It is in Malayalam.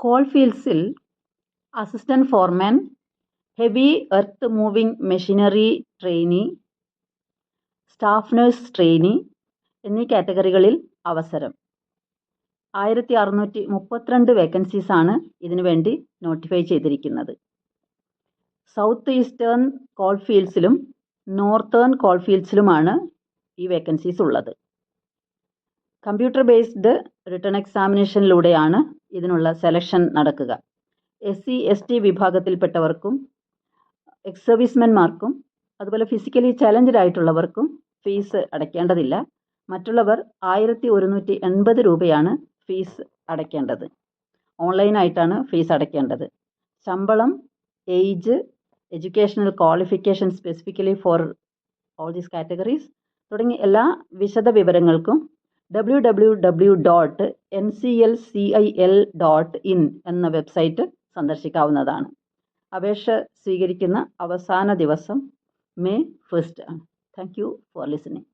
കോൾഫീൽഡ്സിൽ assistant foreman, heavy earth moving machinery trainee, staff nurse trainee എന്നീ കാറ്റഗറികളിൽ അവസരം. 1632 വേക്കൻസീസാണ് ഇതിനു വേണ്ടി നോട്ടിഫൈ ചെയ്തിരിക്കുന്നത്. സൗത്ത് ഈസ്റ്റേൺ കോൾഫീൽഡ്സിലും നോർത്തേൺ കോൾഫീൽഡ്സിലുമാണ് ഈ വേക്കൻസീസ് ഉള്ളത്. കമ്പ്യൂട്ടർ ബേസ്ഡ് റിട്ടൺ എക്സാമിനേഷനിലൂടെയാണ് ഇതിനുള്ള സെലക്ഷൻ നടക്കുക. SC/ST വിഭാഗത്തിൽപ്പെട്ടവർക്കും എക്സ് സർവീസ്മെൻമാർക്കും അതുപോലെ ഫിസിക്കലി ചലഞ്ചഡ് ആയിട്ടുള്ളവർക്കും ഫീസ് അടയ്ക്കേണ്ടതില്ല. മറ്റുള്ളവർ 1180 രൂപയാണ് ഫീസ് അടയ്ക്കേണ്ടത്. ഓൺലൈനായിട്ടാണ് ഫീസ് അടയ്ക്കേണ്ടത്. ശമ്പളം, age, educational qualification specifically for all these categories തുടങ്ങി എല്ലാ വിശദ വിവരങ്ങൾക്കും www.nclcil.in എന്ന വെബ്സൈറ്റ് സന്ദർശിക്കാവുന്നതാണ്. അപേക്ഷ സ്വീകരിക്കുന്ന അവസാന ദിവസം May 1 ആണ്. Thank you for listening.